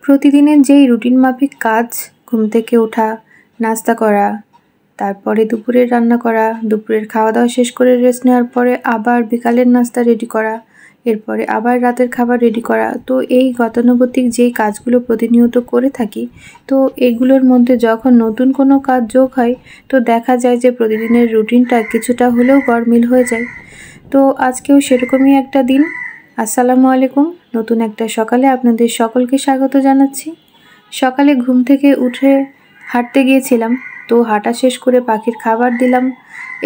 প্রতিদিনের যেই রুটিন মাফিক কাজ, ঘুম থেকে ওঠা, নাস্তা করা, তারপরে দুপুরের রান্না করা, দুপুরের খাওয়া দাওয়া শেষ করে রেস্ট নেওয়ার পরে আবার বিকালের নাস্তা রেডি করা, এরপরে আবার রাতের খাবার রেডি করা। তো এই গতানুগতিক যেই কাজগুলো প্রতিনিয়ত করে থাকি, তো এগুলোর মধ্যে যখন নতুন কোনো কাজ যোগ হয়, তো দেখা যায় যে প্রতিদিনের রুটিনটা কিছুটা হলেও গড়মিল হয়ে যায়। তো আজকেও সেরকমই একটা দিন। আসসালামু আলাইকুম। নতুন একটা সকালে আপনাদের সকলকে স্বাগত জানাচ্ছি। সকালে ঘুম থেকে উঠে হাঁটতে গিয়েছিলাম, তো হাঁটা শেষ করে পাখির খাবার দিলাম।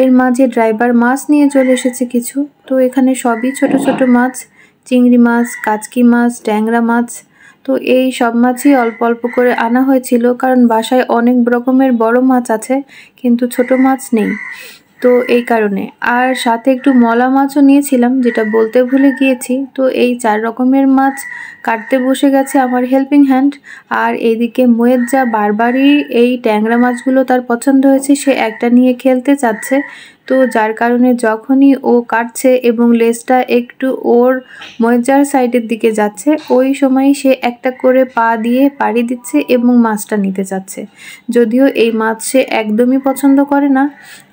এর মাঝে ড্রাইভার মাছ নিয়ে চলে এসেছে কিছু। তো এখানে সবই ছোট ছোট মাছ, চিংড়ি মাছ, কাচকি মাছ, ট্যাংরা মাছ। তো এই সব মাছই অল্প অল্প করে আনা হয়েছিল, কারণ বাসায় অনেক রকমের বড় মাছ আছে কিন্তু ছোট মাছ নেই, তো এই কারণে। আর সাথে একটু মলা মাছও নিয়েছিলাম, যেটা বলতে ভুলে গিয়েছি। তো এই 4 রকমের মাছ কাটতে বসে গেছে আমার হেল্পিং হ্যান্ড। আর এইদিকে মোয়েজ্জা বারবারই এই ট্যাংরা মাছগুলো তার পছন্দ হয়েছে, সে একটা নিয়ে খেলতে চাচ্ছে। তো যার কারণে যখনই ও কাটছে এবং লেজটা একটু ওর মোয়েজ্জার সাইডের দিকে যাচ্ছে, ওই সময়ই সে একটা করে পা দিয়ে পাড়ি দিচ্ছে এবং মাছটা নিতে চাচ্ছে। যদিও এই মাছ সে একদমই পছন্দ করে না,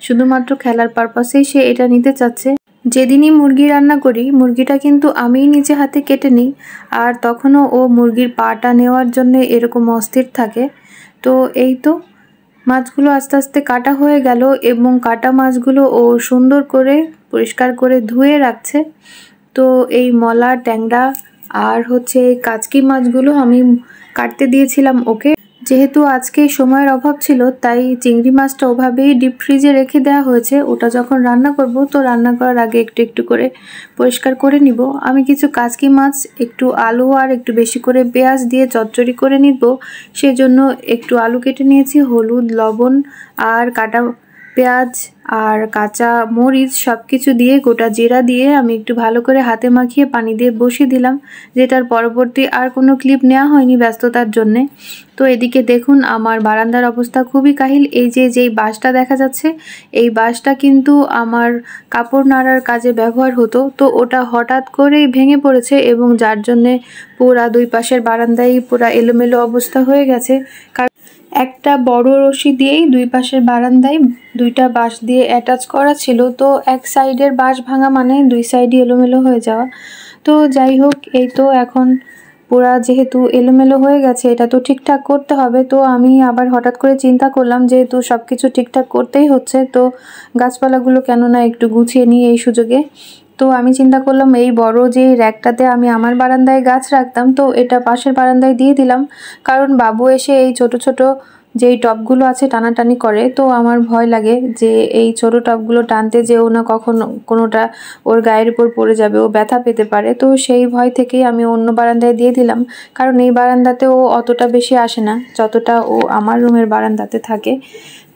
শুধুমাত্র খেলার পারপাসেই সে এটা নিতে চাচ্ছে। যেদিনই মুরগি রান্না করি, মুরগিটা কিন্তু আমিই নিজে হাতে কেটে নিই, আর তখনও ও মুরগির পাটা নেওয়ার জন্য এরকম অস্থির থাকে। তো এই তো মাছগুলো আস্তে আস্তে কাটা হয়ে গেল এবং কাটা মাছগুলো ও সুন্দর করে পরিষ্কার করে ধুয়ে রাখছে। তো এই মলা, ট্যাংরা আর হচ্ছে এই কাচকি মাছগুলো আমি কাটতে দিয়েছিলাম ওকে। যেহেতু আজকে সময়ের অভাব ছিল, তাই চিংড়ি মাছটা ওভাবেই ডিপ ফ্রিজে রেখে দেওয়া হয়েছে। ওটা যখন রান্না করব, তো রান্না করার আগে একটু একটু করে পরিষ্কার করে নিব। আমি কিছু কাচকি মাছ একটু আলু আর একটু বেশি করে পেঁয়াজ দিয়ে চচ্চড়ি করে নিব, সেজন্য একটু আলু কেটে নিয়েছি, হলুদ, লবণ আর কাটা পেঁয়াজ আর কাঁচা মরিচ সব কিছু দিয়ে, গোটা জিরা দিয়ে আমি একটু ভালো করে হাতে মাখিয়ে পানি দিয়ে বসিয়ে দিলাম, যেটার পরবর্তী আর কোনো ক্লিপ নেওয়া হয়নি ব্যস্ততার জন্যে। তো এদিকে দেখুন আমার বারান্দার অবস্থা খুবই কাহিল। এই যেই বাঁশটা দেখা যাচ্ছে, এই বাঁশটা কিন্তু আমার কাপড় নাড়ার কাজে ব্যবহার হতো, তো ওটা হঠাৎ করেই ভেঙে পড়েছে এবং যার জন্যে পুরা দুই পাশের বারান্দায় পুরা এলোমেলো অবস্থা হয়ে গেছে। একটা বড় রশি দিয়েই দুই পাশের বারান্দায় দুইটা বাঁশ দিয়ে অ্যাটাচ করা ছিল, তো এক সাইডের বাঁশ ভাঙা মানে দুই সাইডই এলোমেলো হয়ে যাওয়া। তো যাই হোক, এই তো এখন পুরা যেহেতু এলোমেলো হয়ে গেছে, এটা তো ঠিকঠাক করতে হবে। তো আমি আবার হঠাৎ করে চিন্তা করলাম, যেহেতু সব কিছু ঠিকঠাক করতেই হচ্ছে, তো গাছপালাগুলো কেন না একটু গুছিয়ে নিই এই সুযোগে। তো আমি চিন্তা করলাম এই বড় যে র্যাকটাতে আমি আমার বারান্দায় গাছ রাখতাম, তো এটা পাশের বারান্দায় দিয়ে দিলাম, কারণ বাবু এসে এই ছোট ছোট যেই টবগুলো আছে টানাটানি করে। তো আমার ভয় লাগে যে এই ছোট টবগুলো টানতে যেও না কখন কোনোটা ওর গায়ের উপর পড়ে যাবে, ও ব্যথা পেতে পারে। তো সেই ভয় থেকেই আমি অন্য বারান্দায় দিয়ে দিলাম, কারণ এই বারান্দাতে ও অতটা বেশি আসে না যতটা ও আমার রুমের বারান্দাতে থাকে।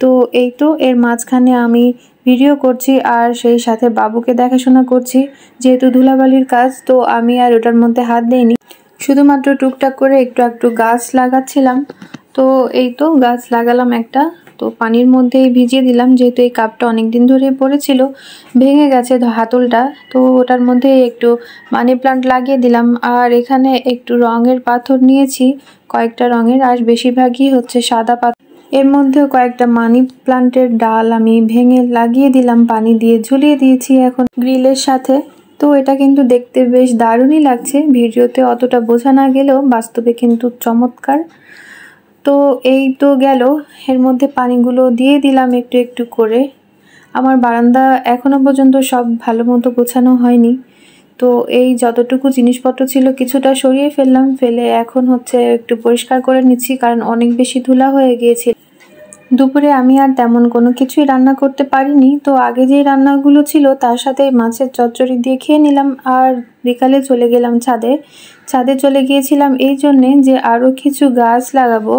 তো এই তো এর মাঝখানে আমি ভিডিও করছি আর সেই সাথে বাবুকে দেখাশোনা করছি। যেহেতু ধুলাবালির কাজ, তো আমি আর ওটার মধ্যে হাত দেইনি, শুধুমাত্র টুকটাক করে একটু একটু গাছ লাগাচ্ছিলাম। তো এই তো গাছ লাগালাম একটা, তো পানির মধ্যেই ভিজিয়ে দিলাম, যেহেতু এই কাপটা অনেক দিন ধরে পড়েছিল, ভেঙে গেছে হাতলটা। তো ওটার মধ্যে একটু মানি প্লান্ট লাগিয়ে দিলাম। আর এখানে একটু রঙের পাথর নিয়েছি, কয়েকটা রঙের, আর বেশিরভাগই হচ্ছে সাদা পাথর। এর মধ্যেও কয়েকটা মানি প্লান্টের ডাল আমি ভেঙে লাগিয়ে দিলাম, পানি দিয়ে ঝুলিয়ে দিয়েছি এখন গ্রিলের সাথে। তো এটা কিন্তু দেখতে বেশ দারুণই লাগছে, ভিডিওতে অতটা বোঝা না গেলেও বাস্তবে কিন্তু চমৎকার। তো এই তো গেল, এর মধ্যে পানিগুলো দিয়ে দিলাম একটু একটু করে। আমার বারান্দা এখনো পর্যন্ত সব ভালো মতো গোছানো হয়নি, তো এই যতটুকু জিনিসপত্র ছিল কিছুটা সরিয়ে ফেললাম, ফেলে এখন হচ্ছে একটু পরিষ্কার করে নিচ্ছি, কারণ অনেক বেশি ধুলা হয়ে গিয়েছে। দুপুরে আমি আর তেমন কোনো কিছুই রান্না করতে পারিনি, তো আগে যেই রান্নাগুলো ছিল তার সাথে মাছের চচ্চড়ি দিয়ে খেয়ে নিলাম। আর বিকালে চলে গেলাম ছাদে। ছাদে চলে গিয়েছিলাম এই জন্যে যে আরও কিছু গাছ লাগাবো,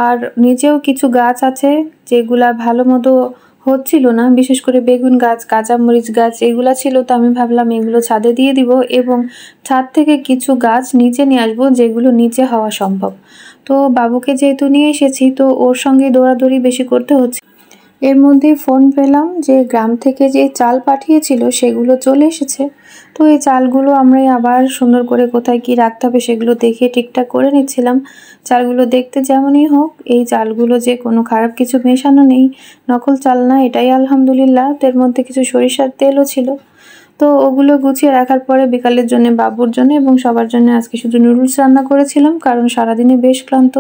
আর নিচেও কিছু গাছ আছে যেগুলা ভালো মতো হচ্ছিল না, বিশেষ করে বেগুন গাছ, কাঁচামরিচ গাছ এগুলা ছিল। তো আমি ভাবলাম এগুলো ছাদে দিয়ে দিব এবং ছাদ থেকে কিছু গাছ নিচে নিয়ে আসবো, যেগুলো নিচে হওয়া সম্ভব। তো বাবুকে যেহেতু নিয়ে এসেছি, তো ওর সঙ্গে দৌড়াদৌড়ি বেশি করতে হচ্ছে। এর মধ্যে ফোন পেলাম যে গ্রাম থেকে যে চাল পাঠিয়েছিল সেগুলো চলে এসেছে। তো এই চালগুলো আমরা আবার সুন্দর করে কোথায় কি রাখতে হবে সেগুলো দেখে ঠিকঠাক করে নিচ্ছিলাম। চালগুলো দেখতে যেমনই হোক, এই চালগুলো যে কোনো খারাপ কিছু মেশানো নেই, নকল চাল না, এটাই আলহামদুলিল্লাহ। তো এর মধ্যে কিছু সরিষার তেলও ছিল। তো ওগুলো গুছিয়ে রাখার পরে বিকালের জন্য, বাবুর জন্য এবং সবার জন্য আজকে শুধু নুডলস রান্না করেছিলাম, কারণ সারাদিনে বেশ ক্লান্ত।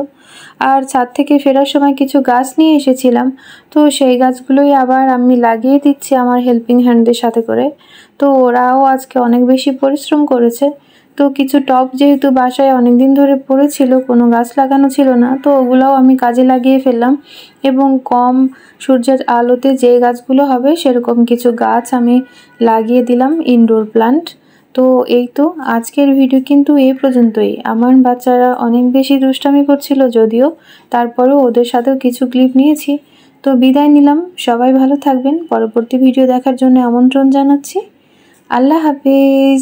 আর ছাদ থেকে ফেরার সময় কিছু গাছ নিয়ে এসেছিলাম, তো সেই গাছগুলোই আবার আমি লাগিয়ে দিচ্ছি আমার হেল্পিং হ্যান্ডদের সাথে করে। তো ওরাও আজকে অনেক বেশি পরিশ্রম করেছে। তো কিছু টব যেহেতু বাসায় অনেক দিন ধরে পড়েছিল, কোনো গাছ লাগানো ছিল না, তো ওগুলোও আমি কাজে লাগিয়ে ফেললাম এবং কম সূর্যের আলোতে যে গাছগুলো হবে সেরকম কিছু গাছ আমি লাগিয়ে দিলাম, ইনডোর প্লান্ট। তো এই তো আজকের ভিডিও কিন্তু এই পর্যন্তই। আমার বাচ্চারা অনেক বেশি দুষ্টামি করছিল যদিও, তারপরেও ওদের সাথেও কিছু ক্লিপ নিয়েছি। তো বিদায় নিলাম, সবাই ভালো থাকবেন। পরবর্তী ভিডিও দেখার জন্য আমন্ত্রণ জানাচ্ছি। আল্লাহ হাফেজ।